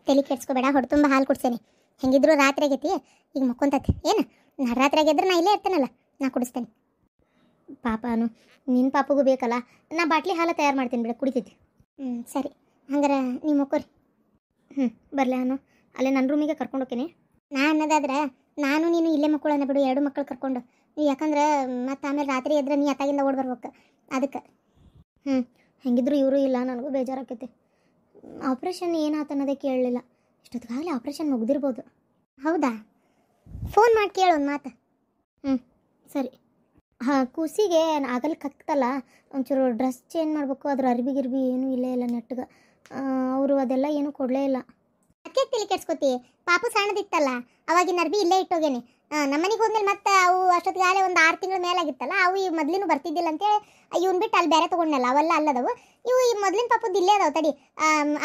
ತಲೆ ಕೆಡ್ಸ್ಕೊಬೇಡ, ಹೊಡೆ ತುಂಬ ಹಾಲು ಕುಡ್ಸೇನೆ. ಹೆಂಗಿದ್ರು ರಾತ್ರಿ ಆಗೈತಿ, ಈಗ ಮಕ್ಕೊಂತತಿ ಏನು. ರಾತ್ರಿ ಆಗಿದ್ರೆ ನಾ ಇಲ್ಲೇ ಇರ್ತೇನಲ್ಲ, ನಾ ಕುಡಿಸ್ತೇನೆ. ಪಾಪನು ನಿನ್ನ ಪಾಪಗೂ ಬೇಕಲ್ಲ, ನಾ ಬಾಟ್ಲಿ ಹಾಲು ತಯಾರು ಮಾಡ್ತೀನಿ ಬಿಡ, ಕುಡಿತೈತಿ. ಸರಿ, ಹಂಗಾರೆ ನೀವು ಮಕ್ಕೋರಿ. ಬರಲ ನಾನು ಅಲ್ಲೇ ನನ್ನ ರೂಮಿಗೆ ಕರ್ಕೊಂಡು ಹೋಗ್ತೀನಿ. ನಾ ಅನ್ನೋದಾದ್ರೆ ನಾನು ನೀನು ಇಲ್ಲೇ ಮಕ್ಕಳನ್ನ ಬಿಡು, 2 ಮಕ್ಕಳು ಕರ್ಕೊಂಡು. ಯಾಕಂದ್ರೆ ಮತ್ತು ಆಮೇಲೆ ರಾತ್ರಿ ಎದ್ರೆ ನೀ ಅತ್ತಾಗಿಂದ ಓಡಿ ಬರ್ಬೇಕು, ಅದಕ್ಕೆ. ಹೆಂಗಿದ್ರು ಇವರು ಇಲ್ಲ, ನನಗೂ ಬೇಜಾರಾಕೈತಿ. ಆಪ್ರೇಷನ್ ಏನಾಯ್ತು ಅನ್ನೋದೇ ಕೇಳಲಿಲ್ಲ. ಇಷ್ಟೊತ್ತಿಗಾಗಲೇ ಆಪ್ರೇಷನ್ ಮುಗ್ದಿರ್ಬೋದು. ಹೌದಾ? ಫೋನ್ ಮಾಡಿ ಕೇಳು ಒಂದು ಮಾತು. ಸರಿ. ಕೂಸಿಗೆ ಆಗಲ್ಲಿ ಕತ್ತಲ್ಲ, ಒಂಚೂರು ಡ್ರೆಸ್ ಚೇಂಜ್ ಮಾಡಬೇಕು, ಅದ್ರ ಅರ್ಬಿ ಗಿರ್ಬಿ ಏನೂ ಇಲ್ಲೇ ಇಲ್ಲ ನೆಟ್ಟಿಗೆ. ಅವರು ಅದೆಲ್ಲ ಏನೂ ಕೊಡಲೇ ಇಲ್ಲ. ಅದಕ್ಕೆ ತಲೆ ಕೆಡ್ಸ್ಕೊತಿ, ಪಾಪು ಸಣ್ಣದಿತ್ತಲ್ಲ, ಅವಾಗಿನ ಅರ್ಬಿ ಇಲ್ಲೇ ಇಟ್ಟೋಗೇನೆ. ನಮ್ಮನೆಗೆ ಹೋದ್ಮೇಲೆ ಮತ್ತೆ ಅವು ಅಷ್ಟೊತ್ತಿಗಾಗಲೇ ಒಂದು 6 ತಿಂಗಳ ಮೇಲಾಗಿತ್ತಲ್ಲ, ಅವು ಈ ಮೊದಲಿನೂ ಬರ್ತಿದ್ದಿಲ್ಲ ಅಂತೇಳಿ ಇವ್ನು ಬಿಟ್ಟು ಅಲ್ಲಿ ಬೇರೆ ತೊಗೊಂಡಲ್ಲ, ಅವೆಲ್ಲ ಅಲ್ಲದವು. ಇವು ಈ ಮೊದಲಿನ ಪಾಪದ್ದು ಇಲ್ಲೇ ಅದಾವ, ತಡಿ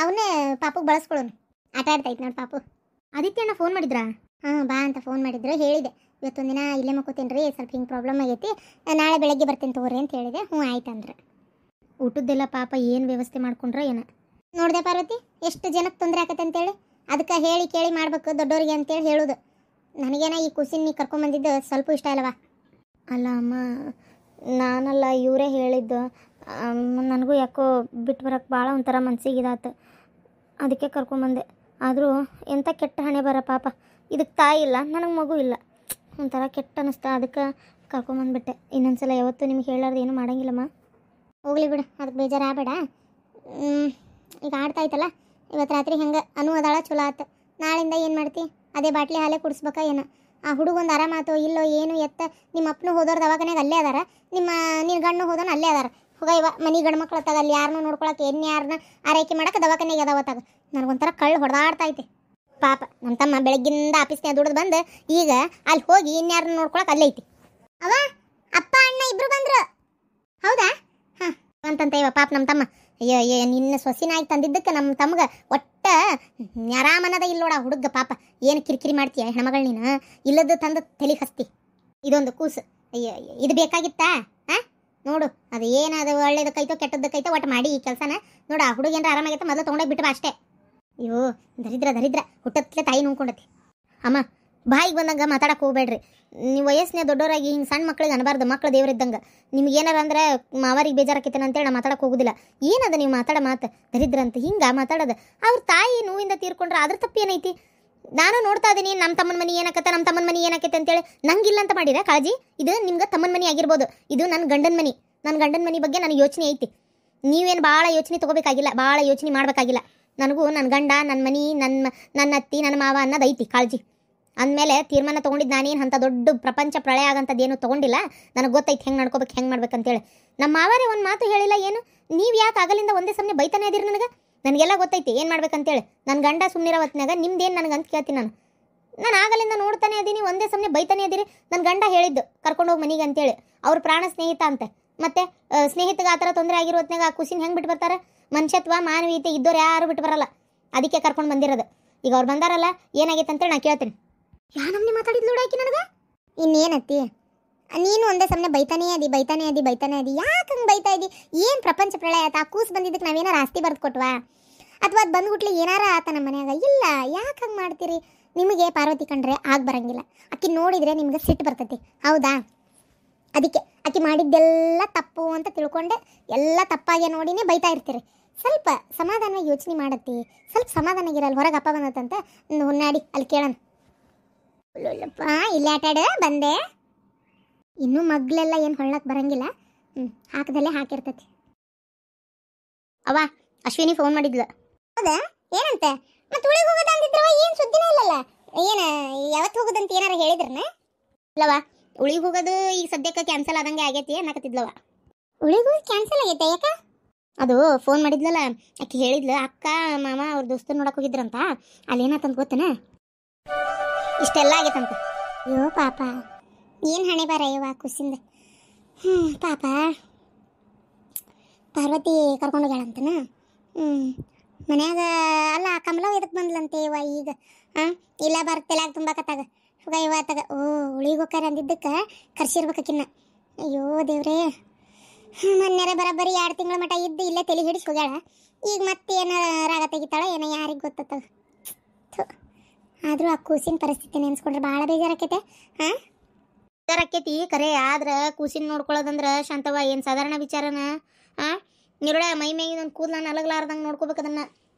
ಅವನ್ನೇ ಪಾಪಗೆ ಬಳಸ್ಕೊಳ್ಳೋನು. ಆಟ ಆಡ್ತೈತೆ ನೋಡಿ ಪಾಪು. ಆದಿತ್ಯಣ್ಣ ಫೋನ್ ಮಾಡಿದ್ರಾ? ಬಾ ಅಂತ ಫೋನ್ ಮಾಡಿದ್ರು, ಹೇಳಿದೆ ಇವತ್ತೊಂದಿನ ಇಲ್ಲೇ ಮಕ್ಕೋತೀನಿ ರೀ, ಸ್ವಲ್ಪ ಹಿಂಗೆ ಪ್ರಾಬ್ಲಮ್ ಆಗೈತಿ, ನಾಳೆ ಬೆಳಗ್ಗೆ ಬರ್ತೀನಿ ತಗೋರಿ ಅಂತ ಹೇಳಿದೆ. ಆಯ್ತು ಅಂದ್ರೆ. ಊಟದ್ದೆಲ್ಲ ಪಾಪ ಏನು ವ್ಯವಸ್ಥೆ ಮಾಡ್ಕೊಂಡ್ರೆ ಏನೋ ನೋಡಿದೆ ಪಾರ್ವತಿ, ಎಷ್ಟು ಜನಕ್ಕೆ ತೊಂದರೆ ಆಕತ್ತೆ ಅಂತೇಳಿ. ಅದಕ್ಕೆ ಹೇಳಿ ಕೇಳಿ ಮಾಡ್ಬೇಕು ದೊಡ್ಡೋರಿಗೆ ಅಂತೇಳಿ ಹೇಳೋದು. ನನಗೇನ ಈ ಕುಸಿನ ನೀ ಕರ್ಕೊಂಬಂದಿದ್ದು ಸ್ವಲ್ಪ ಇಷ್ಟ ಅಲ್ಲವಾ? ಅಲ್ಲ ಅಮ್ಮ, ನಾನಲ್ಲ ಇವರೇ ಹೇಳಿದ್ದು. ನನಗೂ ಯಾಕೋ ಬಿಟ್ಟು ಬರೋಕ್ಕೆ ಭಾಳ ಒಂಥರ ಮನ್ಸಿಗೆ ಇದಾತು, ಅದಕ್ಕೆ ಕರ್ಕೊಂಬಂದೆ. ಆದರೂ ಎಂಥ ಕೆಟ್ಟ ಹಣೆ ಬರ ಪಾಪ, ಇದಕ್ಕೆ ತಾಯಿ ಇಲ್ಲ, ನನಗೆ ಮಗು ಇಲ್ಲ, ಒಂಥರ ಕೆಟ್ಟ ಅನ್ನಿಸ್ತಾ, ಅದಕ್ಕೆ ಕರ್ಕೊಂಬಂದ್ಬಿಟ್ಟೆ. ಇನ್ನೊಂದ್ಸಲ ಯಾವತ್ತೂ ನಿಮ್ಗೆ ಹೇಳಾರ್ದು ಏನೂ ಮಾಡೋಂಗಿಲ್ಲಮ್ಮ. ಹೋಗ್ಲಿ ಬಿಡು, ಅದಕ್ಕೆ ಬೇಜಾರಾಗಬೇಡ. ಈಗ ಆಡ್ತಾಯ್ತಲ್ಲ, ಇವತ್ತು ರಾತ್ರಿ ಹೆಂಗೆ ಅದಾಳ, ಚಲೋ ಆತು. ನಾಳಿಂದ ಏನು ಮಾಡ್ತಿ? ಅದೇ ಬಾಟ್ಲಿ ಹಾಲೇ ಕುಡಿಸ್ಬೇಕಾ ಏನು? ಆ ಹುಡುಗೊಂದು ಆರಾಮಾತೋ ಇಲ್ಲೋ ಏನು ಎತ್ತ. ನಿಮ್ಮ ಅಪ್ಪನೂ ಹೋದವ್ರು ದವಾಖಾನೆಗೆ ಅಲ್ಲೇ ಅದಾರ, ನಿನ್ನ ಗಂಡು ಹೋದವನು ಅಲ್ಲೇ ಅದಾರ. ಹೋಗ ಇವ ಮನೆ ಗಂಡು ಮಕ್ಳು ತಗ, ಅಲ್ಲಿ ಯಾರನ್ನೂ ನೋಡ್ಕೊಳಕ್ಕೆ ಯಾರನ್ನ ಆರೈಕೆ ಮಾಡೋಕೆ ದವಾಖಾನೆಗೆ ಅದಾವತ್ತಾಗ. ನನಗೊಂಥರ ಕಳ್ಳು ಹೊಡೆದಾಡ್ತೈತೆ ಪಾಪ. ನಮ್ಮ ತಮ್ಮ ಬೆಳಗ್ಗಿಂದ ಆಫೀಸ್ನಾಗ ದುಡ್ದು ಬಂದು ಈಗ ಅಲ್ಲಿ ಹೋಗಿ ಇನ್ಯಾರನ್ನ ನೋಡ್ಕೊಳಕ್ಕೆ ಅಲ್ಲೇ ಐತಿ. ಅವ ಅಪ್ಪ ಅಣ್ಣ ಇಬ್ರು ಬಂದ್ರು. ಹೌದಾ? ಅಂತಂತ ಇವ ಪಾಪ ನಮ್ಮ ತಮ್ಮ. ಅಯ್ಯೋ ನಿನ್ನ ಸೊಸಿನಾಗಿ ತಂದಿದ್ದಕ್ಕೆ ನಮ್ಮ ತಮ್ಗೆ ಒಟ್ಟ ಆರಾಮನದ ಇಲ್ಲ ನೋಡ ಹುಡುಗ ಪಾಪ. ಏನು ಕಿರಿಕಿರಿ ಮಾಡ್ತೀಯ ಹೆಣ್ಮಗಳು ನೀನು? ಇಲ್ಲದ್ದು ತಂದು ತಲೆಗೆ ಹಸ್ತಿ. ಇದೊಂದು ಕೂಸು, ಅಯ್ಯೋ ಇದು ಬೇಕಾಗಿತ್ತಾ? ನೋಡು ಅದು ಏನದು ಒಳ್ಳೇದಕ್ಕೈತೋ ಕೆಟ್ಟದ್ದಕ್ಕೈತೋ ಒಟ್ಟು ಮಾಡಿ ಈ ಕೆಲಸನ ನೋಡು. ಆ ಹುಡುಗ ಏನಾರ ಆರಾಮಾಗೈತೆ ಮೊದಲು ತೊಗೊಂಡೋಗಿ ಬಿಟ್ಟು ಬಾ ಅಷ್ಟೇ. ಅಯ್ಯೋ ದರಿದ್ರ ಹುಟ್ಟತ್ಲೆ ತಾಯಿ ನೋಡ್ಕೊಂಡತಿ. ಅಮ್ಮ ಬಾಯಿಗೆ ಬಂದಂಗೆ ಮಾತಾಡಕ್ಕೆ ಹೋಗ್ಬೇಡ್ರಿ. ನೀವು ವಯಸ್ಸಿನ ದೊಡ್ಡವರಾಗಿ ಹಿಂಗೆ ಸಣ್ಣ ಮಕ್ಳಿಗೆ ಅನ್ಬಾರ್ದು. ಮಕ್ಳು ದೇವ್ರಿದ್ದಂಗೆ. ನಿಮ್ಗೆ ಏನಾರ ಅಂದ್ರೆ ಮಾವರಿಗೆ ಬೇಜಾರಾಕೈತೇನೆ ಅಂತೇಳಿ ನಾ ಮಾತಾಡಕ್ಕೆ ಹೋಗೋದಿಲ್ಲ. ಏನದ ನೀವು ಮಾತಾಡೋ ಮಾತು ದರಿದ್ರ ಅಂತ ಹಿಂಗೆ ಮಾತಾಡೋದು. ಅವ್ರ ತಾಯಿ ನೋವಿಂದ ತೀರ್ಕೊಂಡ್ರೆ ಅದ್ರ ತಪ್ಪೇನೈತಿ? ನಾನು ನೋಡ್ತಾ ಇದ್ದೀನಿ ನಮ್ಮ ತಮ್ಮನ ಮನೆ ಏನಾಕತ್ತೆ, ನಮ್ಮ ತಮ್ಮನ ಮನೆ ಏನಾಕೈತೆ ಅಂತೇಳಿ. ನಂಗಿಲ್ಲ ಅಂತ ಮಾಡಿರ ಕಾಳಜಿ? ಇದು ನಿಮ್ಗೆ ತಮ್ಮನ ಮನೆ ಆಗಿರ್ಬೋದು, ಇದು ನನ್ನ ಗಂಡನ ಮನೆ. ನನ್ನ ಗಂಡನ ಮನೆ ಬಗ್ಗೆ ನನಗೆ ಯೋಚನೆ ಐತಿ. ನೀವೇನು ಭಾಳ ಯೋಚನೆ ತೊಗೋಬೇಕಾಗಿಲ್ಲ, ಭಾಳ ಯೋಚನೆ ಮಾಡಬೇಕಾಗಿಲ್ಲ. ನನಗೂ ನನ್ನ ಗಂಡ, ನನ್ನ ಮನೆ, ನನ್ನ ಅತ್ತಿ, ನನ್ನ ಮಾವ ಅನ್ನೋದು ಐತಿ ಕಾಳಜಿ. ಅಂದಮೇಲೆ ತೀರ್ಮಾನ ತೊಗೊಂಡಿದ್ದು ನಾನೇನು ಅಂಥ ದೊಡ್ಡ ಪ್ರಪಂಚ ಪ್ರಳಯ ಆಗಂಥದ್ದು ಏನೂ ತೊಗೊಂಡಿಲ್ಲ. ನನಗೆ ಗೊತ್ತೈತಿ ಹೆಂಗೆ ನಡ್ಕೋಬೇಕು, ಹೆಂಗೆ ಮಾಡ್ಬೇಕಂತೇಳಿ. ನಮ್ಮ ಮಾವರೇ ಒಂದು ಮಾತು ಹೇಳಿಲ್ಲ ಏನು? ನೀವು ಯಾಕೆ ಆಗಲಿಂದ ಒಂದೇ ಸಮಯ ಬೈತಾನೆ ಇದೀರಿ ನನಗೆಲ್ಲ ಗೊತ್ತೈತಿ ಏನು ಮಾಡ್ಬೇಕಂತೇಳಿ. ನನ್ನ ಗಂಡ ಸುಮ್ಮನಿರೋ ಹೊತ್ನಾಗ ನಿಮ್ದೇನು ನನಗೆ ಅಂತ ಕೇಳ್ತೀನಿ ನಾನು ಆಗಲಿಂದ ನೋಡ್ತಾನೆ ಇದೀನಿ, ಒಂದೇ ಸಮಯ ಬೈತಾನೆ ಇದೀರಿ. ನನ್ನ ಗಂಡ ಹೇಳಿದ್ದು ಕರ್ಕೊಂಡೋಗಿ ಮನೆಗೆ ಅಂತೇಳಿ. ಅವ್ರ ಪ್ರಾಣ ಸ್ನೇಹಿತ ಅಂತೆ. ಮತ್ತೆ ಸ್ನೇಹಿತಗೆ ಆ ಥರ ತೊಂದರೆ ಆಗಿರೋ ಹೊತ್ನಾಗ ಆ ಖುಷಿನ ಹೆಂಗೆ ಬಿಟ್ಟು ಬರ್ತಾರೆ? ಮನುಷ್ಯತ್ವ ಮಾನವೀಯತೆ ಇದ್ದವ್ರು ಯಾರು ಬಿಟ್ಟು ಬರಲ್ಲ. ಅದಕ್ಕೆ ಕರ್ಕೊಂಡು ಬಂದಿರೋದು. ಈಗ ಅವ್ರು ಬಂದಾರಲ್ಲ, ಏನಾಗೈತೆ ಅಂತೇಳಿ ನಾನು ಕೇಳ್ತೀನಿ. ಯಾ ನಮ್ನಿ ಮಾತಾಡಿದ್ ನೋಡಾಕಿ ನನಗೆ? ಇನ್ನೇನತ್ತಿ ನೀನು ಒಂದೇ ಸಮನೆ ಬೈತಾನೇ ಅದಿ. ಯಾಕೆ ಹಂಗೆ ಬೈತಾ ಇದ್ದಿ? ಏನು ಪ್ರಪಂಚ ಪ್ರಳಯ ಆಯ್ತು? ಆ ಕೂಸು ಬಂದಿದ್ದಕ್ಕೆ ನಾವೇನಾರು ಆಸ್ತಿ ಬರ್ದು ಕೊಟ್ವಾ? ಅಥವಾ ಅದು ಬಂದ್ಬಿಟ್ಲಿ ಏನಾರ ಆತ ನಮ್ಮ ಮನ್ಯಾಗ? ಇಲ್ಲ. ಯಾಕೆ ಹಂಗೆ ಮಾಡ್ತೀರಿ? ನಿಮಗೆ ಪಾರ್ವತಿ ಕಂಡ್ರೆ ಆಗ ಬರಂಗಿಲ್ಲ. ಆಕಿ ನೋಡಿದರೆ ನಿಮ್ಗೆ ಸಿಟ್ಟು ಬರ್ತೈತಿ, ಹೌದಾ? ಅದಕ್ಕೆ ಆಕಿ ಮಾಡಿದ್ದೆಲ್ಲ ತಪ್ಪು ಅಂತ ತಿಳ್ಕೊಂಡೆ ಎಲ್ಲ ತಪ್ಪಾಗೆ ನೋಡಿನೇ ಬೈತಾ ಇರ್ತೀರಿ. ಸ್ವಲ್ಪ ಸಮಾಧಾನವಾಗಿ ಯೋಚನೆ ಮಾಡತ್ತಿ. ಸ್ವಲ್ಪ ಸಮಾಧಾನಾಗಿರಲ್ಲ. ಹೊರಗೆ ಅಪ್ಪ ಬಂದತ್ತಂತ ಹುನ್ನಾಡಿ ಅಲ್ಲಿ ಕೇಳೋಣ. ಇಲ್ಲಪ್ಪ ಇಲ್ಲಿ ಆಟಾಡ ಬಂದೆ. ಇನ್ನೂ ಮಗ್ಲೆಲ್ಲ ಏನು ಹೊಳ್ಳಕ್ಕೆ ಬರಂಗಿಲ್ಲ. ಹಾಕದಲ್ಲೇ ಹಾಕಿರ್ತೈತಿ. ಅವ್ವ ಅಶ್ವಿನಿ ಫೋನ್ ಮಾಡಿದ್ಲು. ಹೌದಾ? ಏನಂತೆ? ಮತ್ತೆ ಉಳಿಗೆ ಹೋಗೋದ ಅಂದಿದ್ರವ, ಏನು ಸುದ್ದಿನೇ ಇಲ್ಲಲ್ಲ. ಏನು ಯಾವತ್ತು ಹೋಗೋದಂತ ಏನಾರ ಹೇಳಿದ್ರನ? ಇಲ್ಲವ, ಉಳಿಗೆ ಹೋಗೋದು ಈಗ ಸದ್ಯಕ್ಕೆ ಕ್ಯಾನ್ಸಲ್ ಆದಂಗೆ ಆಗೈತಿ ಅನ್ನಕತ್ತಿದ್ಲವ. ಉಳಿಗೆ ಹೋಗಿ ಕ್ಯಾನ್ಸಲ್ ಆಗೈತೆ ಯಾಕೆ? ಅದು ಫೋನ್ ಮಾಡಿದ್ಲಲ್ಲ, ಆಕೆ ಹೇಳಿದ್ಲು ಅಕ್ಕ ಮಾಮ ಅವ್ರ ದೋಸ್ತರು ನೋಡಕ್ಕೆ ಹೋಗಿದ್ರಂತ. ಅಲ್ಲಿ ಏನಾತಂತ ಗೊತ್ತೇನ? ಇಷ್ಟೆಲ್ಲ ಆಗೈತಂತ. ಅಯ್ಯೋ ಪಾಪ, ಏನು ಹಣೆ ಬಾರ ಅಯ್ಯವ ಖುಷಿಂದ. ಪಾಪ ಪಾರ್ವತಿ ಕರ್ಕೊಂಡೋಗ್ಯಾಳಂತನ. ಮನ್ಯಾಗ ಅಲ್ಲ ಕಮಲವ್ ಎದಕ್ಕೆ ಬಂದ್ಲಂತೆ ಇವ ಈಗ? ಇಲ್ಲ ಬರ್ತಲ್ಲ ತುಂಬಾಕತ್ತಾಗ ಹುಗ ಇವ ಆತಾಗ. ಉಳಿಗೋಕಾರ ಅಂದಿದ್ದಕ್ಕೆ ಕರ್ಸಿರ್ಬೇಕಿನ್ನ. ಅಯ್ಯೋ ದೇವ್ರೇ, ಮೊನ್ನೆರ ಬರೋಬ್ಬರಿ 2 ತಿಂಗಳ ಮಟ ಇದ್ದು ಇಲ್ಲೇ ತಲೆ ಹಿಡಿಸಿ ಹೋಗ್ಯಾಳ. ಈಗ ಮತ್ತೆ ಏನಾರ ರಾಗ ತೆಗಿತಾಳ ಏನೋ, ಯಾರಿಗೆ ಗೊತ್ತತ್ತದ. ಆದರೂ ಆ ಕೂಸಿನ ಪರಿಸ್ಥಿತಿ ನೆನೆಸ್ಕೊಂಡ್ರೆ ಭಾಳ ಬೇಜಾರಾಕೈತೆ. ಹಾಂ, ಬೇಜಾರಾಕೈತಿ ಕರೆ. ಆದ್ರೆ ಕೂಸಿನ ನೋಡ್ಕೊಳ್ಳೋದಂದ್ರೆ ಶಾಂತವ ಏನು ಸಾಧಾರಣ ವಿಚಾರನ? ಹಾಂ, ನಿರುಳ ಮೈ ಮೇಗಿನೊಂದು ಕೂದಲನ್ನ ಅಲಗಲಾರ್ದಂಗೆ ನೋಡ್ಕೋಬೇಕು ಅದನ್ನು.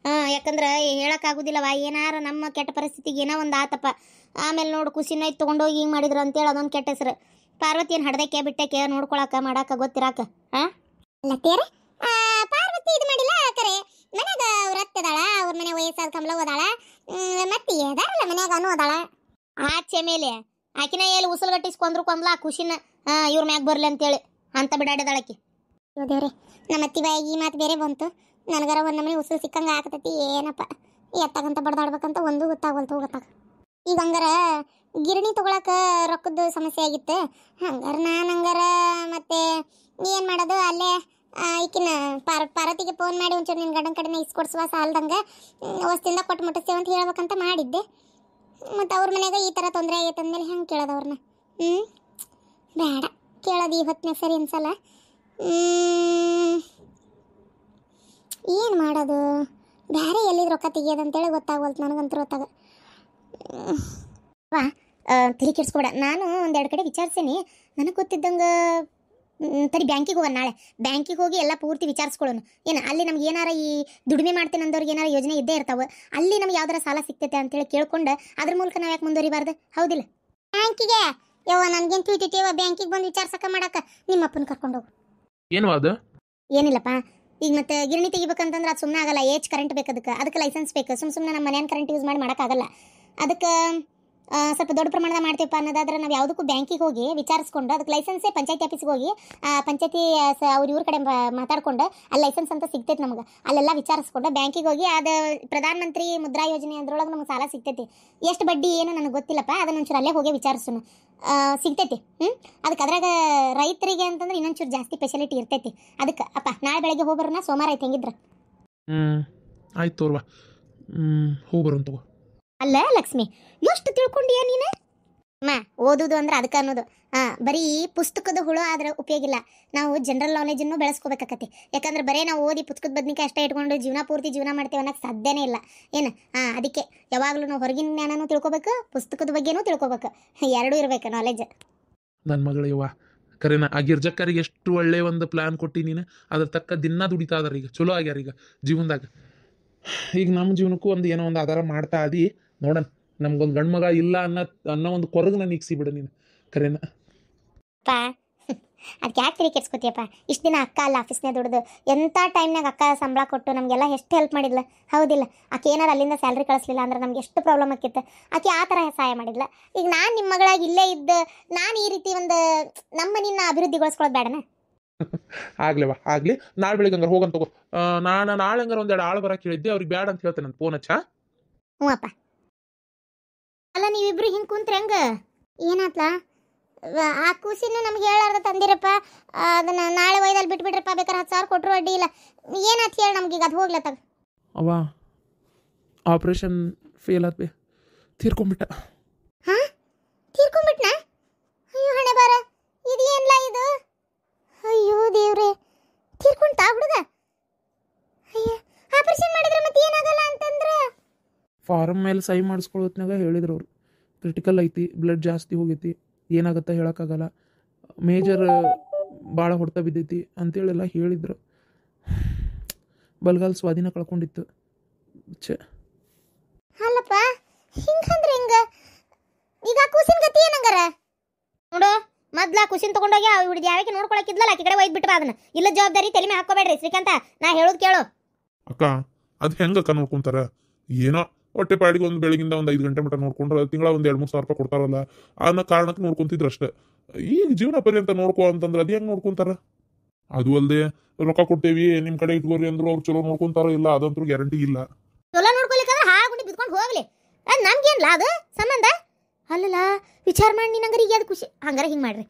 ಯಾಕಂದ್ರೆ ಹೇಳೋಕ್ಕಾಗೋದಿಲ್ಲವ, ಏನಾರ ನಮ್ಮ ಕೆಟ್ಟ ಪರಿಸ್ಥಿತಿಗೆ ಏನೋ ಒಂದು ಆತಪ್ಪ, ಆಮೇಲೆ ನೋಡು ಕೂಸಿನ ತೊಗೊಂಡೋಗಿ ಹಿಂಗೆ ಮಾಡಿದ್ರು ಅಂತೇಳಿ ಅದೊಂದು ಕೆಟ್ಟ ಹೆಸರು. ಪಾರ್ವತಿ ಏನು ಹಡ್ದಕ್ಕೆ ಬಿಟ್ಟಕ್ಕೆ ನೋಡ್ಕೊಳಕ್ಕೆ ಮಾಡಕ್ಕೆ ಗೊತ್ತಿರಾಕ? ಹಾಂ, ಲತ್ತೇರ ಪಾರ್ವತಿ ಇದು ಮಾಡಿಲ್ಲ ಕರೆ. ಮನ್ಯಾಗ ಅವ್ರ ಅತ್ತದಾಳ, ಅವ್ರ ಮನೆ ವಯಸ್ಸಾದ ಕಮಲ ಓದಾಳ, ಮತ್ತೆ ಅದಾರಲ್ಲ ಮನ್ಯಾಗ ಅನು ಓದಾಳ. ಆಚೆ ಮೇಲೆ ಆಕಿನ ಎಲ್ಲಿ ಉಸುಲ್ಗಟ್ಟಿಸ್ಕೊಂಡ್ರು ಕಮಲ ಖುಷಿನ ಇವ್ರ ಮ್ಯಾಗ ಬರ್ಲಿ ಅಂತೇಳಿ ಅಂತ ಬಿಡಾಡದಾಳಕಿ. ದೇವ್ರೆ, ನಮ್ಮ ಅತ್ತಿ ಬಾಯಿಗೆ ಈ ಮಾತು ಬೇರೆ ಬಂತು. ನನಗರ ಒಂದು ನಮನೆ ಉಸುಲು ಸಿಕ್ಕಂಗೆ ಆಗ್ತೈತಿ. ಏನಪ್ಪ ಎತ್ತಾಗಂತ ಬಡ್ದಾಡ್ಬೇಕಂತ ಒಂದು ಗೊತ್ತಾಗಲ್ತು. ಈಗ ಹಂಗಾರ ಗಿರಣಿ ತೊಗೊಳಕ್ಕೆ ರೊಕ್ಕದ ಸಮಸ್ಯೆ ಆಗಿತ್ತು. ಹಂಗಾರ ನಾನು ಹಂಗಾರ ಮತ್ತೆ ಏನು ಮಾಡೋದು, ಅಲ್ಲೇ ಈಕಿನ ಪಾರ್ವತಿಗೆ ಫೋನ್ ಮಾಡಿ ಒಂಚೂರು ನಿನ್ನ ಗಂಡನ ಕಡೆನೇ ಇಸ್ಕೊಡ್ಸುವ ಸಾಲದಂಗೆ ವಸ್ತಿಂದ ಕೊಟ್ಟು ಮುಟ್ಟಿಸ್ತೇವೆ ಅಂತ ಹೇಳ್ಬೇಕಂತ ಮಾಡಿದ್ದೆ. ಮತ್ತು ಅವ್ರ ಮನೆಯಾಗ ಈ ಥರ ತೊಂದರೆ ಆಗೈತೆ ಅಂದಮೇಲೆ ಹೆಂಗೆ ಕೇಳೋದು ಅವ್ರನ್ನ? ಬೇಡ ಕೇಳೋದು ಈ ಹೊತ್ತಿನಾಗ ಸರಿ ಅನ್ಸಲ್ಲ. ಏನು ಮಾಡೋದು? ಬೇರೆ ಎಲ್ಲಿದ್ದು ರೊಕ್ಕ ತೆಗಿಯೋದಂತೇಳಿ ಗೊತ್ತಾಗವಲ್ತು ನನಗಂತೂ. ಗೊತ್ತಾಗ ವಾ ತಲೆ ಕೆಡಿಸ್ಕೊಬೇಡ. ನಾನು ಒಂದೆರಡು ಕಡೆ ವಿಚಾರಿಸೀನಿ. ನನಗೆ ಗೊತ್ತಿದ್ದಂಗೆ ತಡಿ ಬ್ಯಾಂಕಿಗೆ ಹೋಗೋಣ. ನಾಳೆ ಬ್ಯಾಂಕಿಗೆ ಹೋಗಿ ಎಲ್ಲ ಪೂರ್ತಿ ವಿಚಾರಿಸ್ಕೊಳ್ಳೋಣ. ಏನು ಅಲ್ಲಿ ನಮ್ಗೆ ಏನಾರ ಈ ದುಡಿಮೆ ಮಾಡ್ತೀನಿ ಅಂದವ್ರಿಗೆ ಏನಾರ ಯೋಜನೆ ಇದ್ದೇ ಇರ್ತಾವೆ. ಅಲ್ಲಿ ನಮ್ಗೆ ಯಾವ್ದಾರ ಸಾಲ ಸಿಗ್ತೈತೆ ಅಂತೇಳಿ ಕೇಳ್ಕೊಂಡು ಅದ್ರ ಮೂಲಕ ನಾವು ಯಾಕೆ ಮುಂದುವರಿಬಾರ್ದು? ಹೌದಿಲ್ಲ? ಬ್ಯಾಂಕಿಗೆ ಯವ್ವ ನನಗೇನು ತಿಳಿತೈತಿವ, ಬ್ಯಾಂಕಿಗೆ ಬಂದು ವಿಚಾರಿಸಕ್ಕ ಮಾಡಕ್ಕೆ ನಿಮ್ಮ ಅಪ್ಪನ ಕರ್ಕೊಂಡು ಹೋಗು. ಏನು ಅದು? ಏನಿಲ್ಲಪ್ಪ, ಈಗ ಮತ್ತೆ ಗಿರಣಿ ತೆಗಿಬೇಕಂತಂದ್ರೆ ಅದು ಸುಮ್ಮನೆ ಆಗಲ್ಲ. ಏಜ್ ಕರೆಂಟ್ ಬೇಕು, ಅದಕ್ಕೆ ಲೈಸೆನ್ಸ್ ಬೇಕು. ಸುಮ್ಮನೆ ನಮ್ಮ ಮನೆಯ ಕರೆಂಟ್ ಯೂಸ್ ಮಾಡಿ ಮಾಡೋಕ್ಕಾಗಲ್ಲ. ಅದಕ್ಕೆ ಸ್ವಲ್ಪ ದೊಡ್ಡ ಪ್ರಮಾಣದ ಮಾಡ್ತೀವಪ್ಪ ಅನ್ನೋದಾದ್ರೆ ನಾವು ಯಾವುದಕ್ಕೂ ಬ್ಯಾಂಕಿಗೆ ಹೋಗಿ ವಿಚಾರಿಸ್ಕೊಂಡು ಅದಕ್ಕೆ ಲೈಸೆನ್ಸೇ ಪಂಚಾಯತಿ ಆಫೀಸ್ಗೆ ಹೋಗಿ ಪಂಚಾಯತಿ ಅವ್ರ ಇವ್ರ ಕಡೆ ಮಾತಾಡ್ಕೊಂಡು ಅಲ್ಲಿ ಲೈಸೆನ್ಸ್ ಅಂತ ಸಿಗ್ತೈತೆ ನಮ್ಗೆ. ಅಲ್ಲೆಲ್ಲ ವಿಚಾರಿಸ್ಕೊಂಡು ಬ್ಯಾಂಕಿಗೆ ಹೋಗಿ ಅದು ಪ್ರಧಾನ ಮಂತ್ರಿ ಮುದ್ರಾ ಯೋಜನೆ ಅದ್ರೊಳಗೆ ನಮ್ಗೆ ಸಾಲ ಸಿಗ್ತೈತಿ. ಎಷ್ಟು ಬಡ್ಡಿ ಏನು ನನಗೆ ಗೊತ್ತಿಲ್ಲಪ್ಪ, ಅದನ್ನ ಒಂಚೂರು ಅಲ್ಲೇ ಹೋಗಿ ವಿಚಾರಿಸೋಣ. ಸಿಗ್ತೈತಿ. ಅದಕ್ಕೆ ಅದ್ರಾಗ ರೈತರಿಗೆ ಅಂತಂದ್ರೆ ಇನ್ನೊಂಚೂರು ಜಾಸ್ತಿ ಫೆಸಿಲಿಟಿ ಇರ್ತೈತಿ. ಅದಕ್ಕೆ ಅಪ್ಪ ನಾಳೆ ಬೆಳಗ್ಗೆ ಹೋಗ್ಬರೋಣ. ಸೋಮವಾರ ಐತೆ ಹೆಂಗಿದ್ರ? ಆಯ್ತು ತೋರ್ವಾ, ಹೋಗ್ಬರೋಣ ತಗೋ. ಅಲ್ಲ ಲಕ್ಷ್ಮಿ, ಎಷ್ಟು ತಿಳ್ಕೊಂಡಿಯ ನೀನು? ಓದುದು ಅಂದ್ರೆ ಅದಕ್ಕೆ ಅನ್ನೋದು. ಬರೀ ಪುಸ್ತಕದ ಹುಳು ಆದ್ರೆ ಉಪಯೋಗ ಇಲ್ಲ. ನಾವು ಜನರಲ್ ನಾಲೆಜನ್ನು ಬೆಳೆಸ್ಕೋಬೇಕಾಕತಿ. ಯಾಕಂದ್ರೆ ಬರೀ ನಾವು ಓದಿ ಪುಸ್ತಕದ ಬದ್ನಿಕಾಯಿ ಅಷ್ಟೇ ಇಟ್ಕೊಂಡು ಜೀವನ ಪೂರ್ತಿ ಜೀವನ ಮಾಡ್ತೇವೆ ಅನ್ನೋಕ್ಕೆ ಸಾಧ್ಯನೇ ಇಲ್ಲ. ಏನು ಅದಕ್ಕೆ ಯಾವಾಗಲೂ ನಾವು ಹೊರಗಿನ ಜ್ಞಾನನೂ ತಿಳ್ಕೊಬೇಕು, ಪುಸ್ತಕದ ಬಗ್ಗೆನೂ ತಿಳ್ಕೊಬೇಕು. ಎರಡೂ ಇರಬೇಕು ನಾಲೆಜ್. ನನ್ನ ಮಗಳು ಯವ್ವ ಕರೆನ ಆ ಗಿರ್ಜಕ್ಕರಿಗೆ ಎಷ್ಟು ಒಳ್ಳೆ ಒಂದು ಪ್ಲ್ಯಾನ್ ಕೊಟ್ಟು ನೀನು. ಅದ್ರ ತಕ್ಕ ದಿನ ದುಡಿತಾ ಅದಾರ. ಈಗ ಚಲೋ ಆಗ್ಯಾರ ಈಗ ಜೀವನದಾಗ. ಈಗ ನಮ್ಮ ಜೀವನಕ್ಕೂ ಒಂದು ಏನೋ ಒಂದು ಆಧಾರ ಮಾಡ್ತಾ ಅದಿ. ನೋಡೋಣ, ನಮ್ಗೊಂದು ಗಂಡು ಮಗ ಇಲ್ಲ ಅನ್ನೋ ಒಂದು ಕೊರಗು ನಾನು ಇಕ್ಸಿಬಿಡು ನೀನು. ಕರೆನ ಅದಕ್ಕೆ ಯಾಕೆ ತಿಳಿ ಕೆಡ್ಸ್ಕೊತೀಯಪ್ಪ? ಇಷ್ಟು ದಿನ ಅಕ್ಕ ಅಲ್ಲ ಆಫೀಸ್ನೇ ದುಡ್ದು ಎಂಥ ಟೈಮ್ನಾಗ ಅಕ್ಕ ಸಂಬಳ ಕೊಟ್ಟು ನಮಗೆಲ್ಲ ಎಷ್ಟು ಹೆಲ್ಪ್ ಮಾಡಿದ್ಲ, ಹೌದಿಲ್ಲ? ಆಕೆ ಏನಾರು ಅಲ್ಲಿಂದ ಸ್ಯಾಲ್ರಿ ಕಳಿಸ್ಲಿಲ್ಲ ಅಂದ್ರೆ ನಮ್ಗೆ ಎಷ್ಟು ಪ್ರಾಬ್ಲಮ್ ಆಕಿತ್ತು. ಆಕೆ ಆ ಥರ ಸಹಾಯ ಮಾಡಿದ್ಲ. ಈಗ ನಾನು ನಿಮ್ಮ ಮಗಳಾಗಿ ಇಲ್ಲೇ ಇದ್ದು ನಾನು ಈ ರೀತಿ ಒಂದು ನಮ್ಮ ನಿನ್ನ ಅಭಿವೃದ್ಧಿಗೊಳಿಸ್ಕೊಳ್ಳೋದು ಬೇಡನ? ಆಗ್ಲೇವಾ ಆಗಲಿ, ನಾಳೆ ಬೆಳಿಗ್ಗೆ ಹಂಗಾರೆ ಹೋಗಂತ ತಗೋ. ನಾನು ನಾಳೆ ಹಂಗಾರೆ ಒಂದೆರಡು ಆಳು ಬರೋಕೆ ಹೇಳಿದ್ದೆ, ಅವ್ರಿಗೆ ಬೇಡ ಅಂತ ಹೇಳ್ತೇನೆ ನಾನು ಫೋನ್ ಹಚ್ಚ. ಹ್ಞೂ ಅಪ್ಪ. ಅಲ್ಲ ನೀವಿಬ್ರು ಹಿಂಗೆ ಕುಂತ್ರೆ ಹೆಂಗೆ? ಏನಾತ್ಲ? ಆ ಕೂಸಿನ ನಮ್ಗೆ ಹೇಳಾರ್ದ ತಂದಿರಪ್ಪ, ಅದನ್ನ ನಾಳೆ ಒಯ್ದಲ್ಲಿ ಬಿಟ್ಬಿಡ್ರಪ್ಪ, ಬೇಕಾದ್ರೆ 10,000 ಕೊಟ್ಟರು ಅಡ್ಡಿ ಇಲ್ಲ. ಏನಾಯ್ತು ಹೇಳಿ ನಮ್ಗೀಗ? ಅದು ಹೋಗ್ಲತ್ತಾಗ ಅವ ಆಪ್ರೇಷನ್ ಫೇಲ್ ಆದ್ವಿ, ತೀರ್ಕೊಂಬಿಟ್ಟ. ಹಾಂ, ತೀರ್ಕೊಂಬಿಟ್ನಾ? ಅಯ್ಯೋ ಹಣೆ ಬಾರ, ಇದು ಏನ್ಲ ಇದು? ಅಯ್ಯೋ ದೇವ್ರೆ, ತೀರ್ಕೊಂತ ಹುಡುಗ? ಅಯ್ಯೋ, ಆಪರೇಷನ್ ಮಾಡಿದ್ರೆ ಮತ್ತೆ ಏನಾಗಲ್ಲ ಅಂತಂದ್ರೆ? ಫಾರಮ್ ಮೇಲೆ ಸಹಿ ಮಾಡಿಸ್ಕೊಳ್ಳೋತ್ನಾಗ ಹೇಳಿದ್ರು ಅವರು, ಕ್ರಿಟಿಕಲ್ ಐತಿ, ಬ್ಲಡ್ ಜಾಸ್ತಿ ಹೋಗೈತಿ, ಏನಾಗುತ್ತೆ ಹೇಳೋಕ್ಕಾಗಲ್ಲ, ಮೇಜರ್ ಭಾಳ ಹೊಡ್ತಾ ಬಿದ್ದೈತಿ ಅಂತೇಳೆಲ್ಲ ಹೇಳಿದ್ರು. ಬಲ್ಗಾಲ್ ಸ್ವಾಧೀನ ಕಳ್ಕೊಂಡಿತ್ತು. ಛೇ, ಅಲ್ಲಪ್ಪ, ಹಿಂಗಂದ್ರೆ ಹೆಂಗ? ಈಗ ಕೂಸಿನ ಗತಿ ಏನಂಗಾರ ನೋಡು. ಮೊದ್ಲ ಕುಸಿನ್ ತಗೊಂಡೋಗಿ ಹುಡುಗಿ ಯಾಕೆ ನೋಡ್ಕೊಳಕಿದ್ಲಲ್ಲ, ಆಕಿ ಕಡೆ ಒಯ್ದು ಬಿಟ್ಟು ಅದನ್ನ. ಇಲ್ಲ ಜವಾಬ್ದಾರಿ ತಲೆ ಮೇಲೆ ಹಾಕೋಬೇಡ್ರಿ ಶ್ರೀಕಾಂತ, ನಾ ಹೇಳೋದು ಕೇಳು. ಅಕ್ಕ ಅದು ಹೆಂಗಕ್ಕ ನೋಡ್ಕೊಂತಾರ? ಏನೋ ಹೊಟ್ಟೆ ಪಾಡಿಗೆ ಒಂದು ಬೆಳಗಿಂದ ಒಂದು 5 ಗಂಟೆ ಮಟ್ಟ ನೋಡ್ಕೊಂಡ್ರೆ ತಿಂಗಳ ಒಂದು 2-3 ಸಾವಿರ ರೂಪಾಯಿ ಕೊಡ್ತಾರಲ್ಲ ಅನ್ನೋ ಕಾರಣಕ್ಕೆ ನೋಡ್ಕೊಂತಿದ್ರು ಅಷ್ಟೇ. ಈಗ ಜೀವನ ಪರ್ಯಂತ ನೋಡ್ಕೊ ಅಂತಂದ್ರೆ ಅದು ಹೆಂಗೆ ನೋಡ್ಕೊಂತಾರ? ಅದು ಅಲ್ಲದೆ ರೊಕ್ಕ ಕೊಡ್ತೇವಿ ನಿಮ್ಮ ಕಡೆ ಇಟ್ಕೋರಿ ಅಂದ್ರು ಅವ್ರು ಚಲೋ ನೋಡ್ಕೊಂತಾರ ಇಲ್ಲ, ಅದಂತೂ ಗ್ಯಾರಂಟಿ ಇಲ್ಲ. ಚಲೋ ನೋಡ್ಕೊಲಿಕ್ಕಂದ್ರೆ ಹಾಗುಂಡಿ ಬಿದ್ಕೊಂಡು ಹೋಗ್ಲಿ, ಅದು ನಮ್ಗೇನ್ಲ ಅದು ಸಂಬಂಧ? ಅಲ್ಲಲ್ಲ, ವಿಚಾರ ಮಾಡಿ ನೀನಂಗಾರ ಈಗ ಅದು ಖುಷಿ. ಹಂಗಾರೆ ಹಿಂಗೆ ಮಾಡ್ರಿ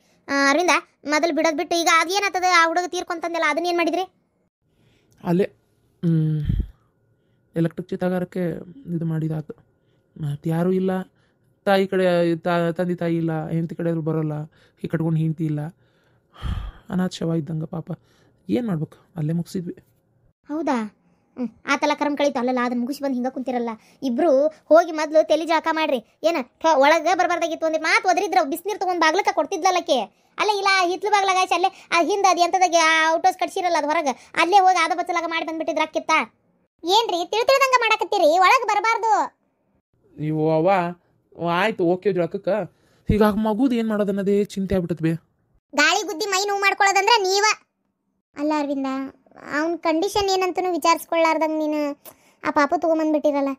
ಅರವಿಂದ, ಮೊದಲು ಬಿಡೋದು ಬಿಟ್ಟು ಈಗ ಅದೇನಾಗ್ತದೆ ಆ ಹುಡುಗ ತೀರ್ಕೊಂತಂದೆಲ್ಲ ಅದನ್ನ ಏನು ಮಾಡಿದ್ರಿ? ಅಲ್ಲೇ ಎಲೆಕ್ಟ್ರಿಕ್ ಚಿತಾಗಾರಕ್ಕೆ ಇದು ಮಾಡಿದಾತು. ಮತ್ತು ಯಾರೂ ಇಲ್ಲ, ತಾಯಿ ಕಡೆ ತಂದೆ ತಾಯಿ ಇಲ್ಲ, ಹೆಂಡತಿ ಕಡೆ ಬರೋಲ್ಲ, ಈ ಕಟ್ಕೊಂಡು ಹೆಂಡತಿ ಇಲ್ಲ, ಅನಾಥ ಶವ ಇದ್ದಂಗೆ ಪಾಪ. ಏನು ಮಾಡ್ಬೇಕು, ಅಲ್ಲೇ ಮುಗಿಸಿದ್ವಿ. ಹೌದಾ? ಆತಲ್ಲ ಕರ್ಮ ಕಳೀತು ಅಲ್ಲಲ್ಲ ಅದನ್ನ ಮುಗಿಸಿ ಬಂದು ಹಿಂಗೆ ಕುಂತಿರಲ್ಲ ಇಬ್ರು ಹೋಗಿ ಮೊದಲು ತಲೆ ಜಳಕ ಮಾಡ್ರಿ ಏನು ಒಳಗೆ ಬರಬಾರ್ದಾಗಿತ್ತು ಒಂದು ಮಾತು ಒದರಿದ್ರ ಬಿಸಿನೀರು ತೊಗೊಂಡು ಬಾಗ್ಲಕ್ಕ ಕೊಡ್ತಿದ್ಲಲ್ಲಕ್ಕೆ ಅಲ್ಲ ಇಲ್ಲ ಹಿತ್ಲು ಬಾಗ್ಲಾಗ ಅಲ್ಲೇ ಹಿಂದೆ ಅದು ಎಂಥದಾಗ ಔಟೋಸ್ ಕಟ್ಸಿರಲ್ಲ ಅದು ಹೊರಗೆ ಅಲ್ಲೇ ಹೋಗಿ ಆದ ಬಚ್ಚಲಾಗ ಮಾಡಿ ಬಂದ್ಬಿಟ್ಟಿದ್ರ ಅಕ್ಕಿತ್ತ ಏನ್ರಿ ತಿಳಿದಂಗೆ ಮಾಡಕತ್ತೀರಿ ಒಳಗೆ ಬರಬಾರ್ದು ನೀವು ಅವ್ವ ಆಯ್ತು ಓಕೆ ಜಳಕಕ್ಕೆ ಹೀಗಾಗಿ ಮಗುದು ಏನು ಮಾಡೋದನ್ನೋದೇ ಚಿಂತೆ ಆಗ್ಬಿಟ್ಟತ್ ಬೇ ಗಾಳಿ ಗುದ್ದಿ ಮೈ ನೋವು ಮಾಡ್ಕೊಳ್ಳೋದಂದ್ರೆ ನೀವ ಅಲ್ಲ ಅರವಿಂದ ಅವ್ನ ಕಂಡೀಷನ್ ಏನಂತನೂ ವಿಚಾರಿಸ್ಕೊಳ್ಳಾರ್ದಂಗೆ ನೀನು ಆ ಪಾಪು ತೊಗೊಂಬಂದ್ಬಿಟ್ಟಿರಲ್ಲ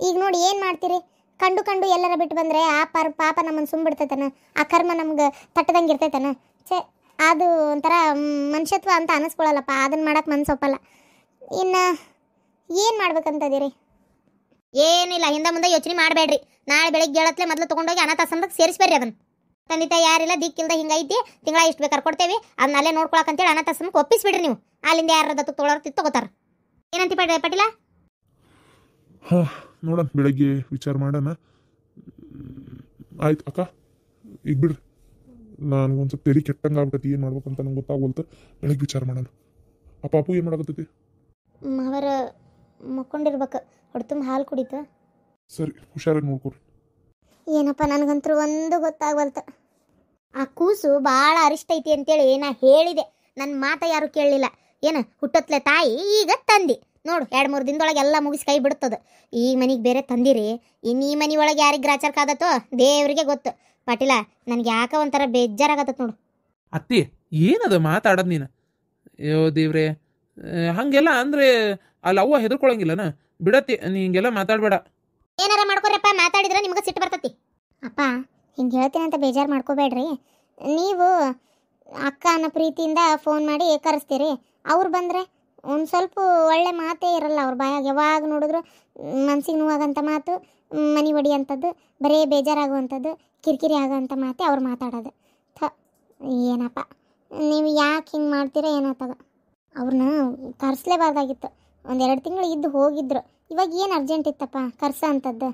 ಈಗ ನೋಡಿ ಏನು ಮಾಡ್ತೀರಿ ಕಂಡು ಎಲ್ಲರ ಬಿಟ್ಟು ಬಂದರೆ ಆ ಪಾಪ ನಮ್ಮನ್ನು ಸುಮ್ಬಿಡ್ತೈತನ ಆ ಕರ್ಮ ನಮ್ಗೆ ತಟ್ಟದಂಗೆ ಇರ್ತೈತನ ಛೇ ಅದು ಒಂಥರ ಮನುಷ್ಯತ್ವ ಅಂತ ಅನ್ನಿಸ್ಕೊಳ್ಳಲ್ಲಪ್ಪ ಅದನ್ನು ಮಾಡಕ್ಕೆ ಮನ್ಸೊಪ್ಪಲ್ಲ ಇನ್ನು ಏನು ಮಾಡ್ಬೇಕಂತದಿರಿ ಏನಿಲ್ಲ ಹಿಂದೆ ಮುಂದೆ ಯೋಚನೆ ಮಾಡಬೇಡ್ರಿ ನಾಳೆ ಬೆಳಗ್ಗೆ ಹೇಳತ್ಲೆ ಮೊದಲು ತೊಗೊಂಡೋಗಿ ಅನಾಥಾಶ್ರಮಕ್ಕೆ ಸೇರಿಸ್ಬೇಡ್ರಿ ಅದನ್ನು ತಂದೆ ತಾಯಿ ಯಾರಿಲ್ಲ ದಿಕ್ಕಿಲ್ದ ಹಿಂಗೈತಿ ತಿಂಗಳ ಇಷ್ಟು ಬೇಕಾದ್ರೆ ಕೊಡ್ತೇವೆ ಅದನ್ನ ಅಲ್ಲೇ ನೋಡ್ಕೊಳಕಂತೇಳಿ ಅನಾಥಾಶ್ರಮಕ್ಕೆ ಒಪ್ಪಿಸ್ಬಿಡ್ರಿ ನೀವು ಅಲ್ಲಿಂದ ಯಾರು ದತ್ತು ತೊಗೊಳೋರು ತಗೋತಾರ ಏನಂತ ಪಾಟೀಲ ಹಾಂ ನೋಡೋಣ ಬೆಳಗ್ಗೆ ವಿಚಾರ ಮಾಡೋಣ ಆಯ್ತು ಅಕ್ಕ ಈಗ ಬಿಡ್ರಿ ನನಗೊಂದು ಸ್ವಲ್ಪ ತೆರಿ ಕೆಟ್ಟಂಗೆ ಆಗ್ಬಿಟ್ಟೈತಿ ಏನು ಮಾಡ್ಬೇಕಂತ ನಂಗೆ ಗೊತ್ತಾಗೋಲ್ತು ಬೆಳಗ್ಗೆ ವಿಚಾರ ಮಾಡೋಣ ಆ ಪಾಪು ಏನು ಮಾಡಕತ್ತೈತಿ ಅವರ ಮಕ್ಕೊಂಡಿರ್ಬೇಕು ಹೊಡ್ತುಂಬ ಹಾಲು ಕುಡಿತು ಸರಿ ಹುಷಾರಾಗಿ ನೋಡ್ಕೊರಿ ಏನಪ್ಪ ನನಗಂತೂ ಒಂದು ಗೊತ್ತಾಗವಲ್ತು ಆ ಕೂಸು ಭಾಳ ಅರಿಷ್ಟ ಐತಿ ಅಂತೇಳಿ ನಾ ಹೇಳಿದೆ ನನ್ನ ಮಾತ ಯಾರು ಕೇಳಲಿಲ್ಲ ಏನು ಹುಟ್ಟತ್ಲೆ ತಾಯಿ ಈಗ ತಂದಿ ನೋಡು 2-3 ದಿನದೊಳಗೆ ಎಲ್ಲ ಮುಗಿಸಿ ಕೈ ಬಿಡ್ತದ ಈ ಮನೆಗೆ ಬೇರೆ ತಂದಿರಿ ಇನ್ನು ಈ ಮನೆ ಒಳಗೆ ಯಾರಿಗೆ ಗ್ರಾಚಾರ ಕಾದತ್ತೋ ದೇವ್ರಿಗೆ ಗೊತ್ತು ಪಾಟೀಲ ನನಗೆ ಯಾಕ ಒಂಥರ ಬೇಜಾರಾಗತ್ತ ನೋಡು ಅತ್ತಿ ಏನದ ಮಾತಾಡೋದು ನೀನು ಅಯ್ಯೋ ದೇವ್ರೆ ಹಂಗೆಲ್ಲ ಅಂದರೆ ಅಲ್ಲಿ ಅವ್ವ ಹೆದರ್ಕೊಳಂಗಿಲ್ಲನ ಬಿಡತ್ತಿ ನೀ ಹಿಂಗೆಲ್ಲ ಮಾತಾಡಬೇಡ ಏನಾರ ಮಾಡ್ಕೊರಪ್ಪ ಮಾತಾಡಿದ್ರೆ ನಿಮ್ಗೆ ಸಿಟ್ಟು ಬರ್ತತಿ ಅಪ್ಪ ಹಿಂಗೆ ಹೇಳ್ತೀನಿ ಅಂತ ಬೇಜಾರು ಮಾಡ್ಕೋಬೇಡ್ರಿ ನೀವು ಅಕ್ಕ ಅನ್ನೋ ಪ್ರೀತಿಯಿಂದ ಫೋನ್ ಮಾಡಿ ಕರೆಸ್ತೀರಿ ಅವ್ರು ಬಂದರೆ ಒಂದು ಸ್ವಲ್ಪ ಒಳ್ಳೆ ಮಾತೇ ಇರಲ್ಲ ಅವ್ರ ಬಾಯಾಗ ಯಾವಾಗ ನೋಡಿದ್ರು ಮನ್ಸಿಗೆ ನೋವಾಗಂಥ ಮಾತು ಮನೆ ಹೊಡಿಯಂಥದ್ದು ಬರೀ ಬೇಜಾರಾಗುವಂಥದ್ದು ಕಿರಿಕಿರಿ ಆಗೋವಂಥ ಮಾತೆ ಅವ್ರು ಮಾತಾಡೋದು ಏನಪ್ಪ ನೀವು ಯಾಕೆ ಹಿಂಗೆ ಮಾಡ್ತೀರಾ ಏನಾಗ್ತದ ಅವ್ರನ್ನ ಕರೆಸ್ಲೇಬಾರ್ದಾಗಿತ್ತು 1-2 ತಿಂಗಳು ಇದ್ದು ಹೋಗಿದ್ರು ಇವಾಗ ಏನು ಅರ್ಜೆಂಟ್ ಇತ್ತಪ್ಪ ಕರ್ಸ ಅಂಥದ್ದು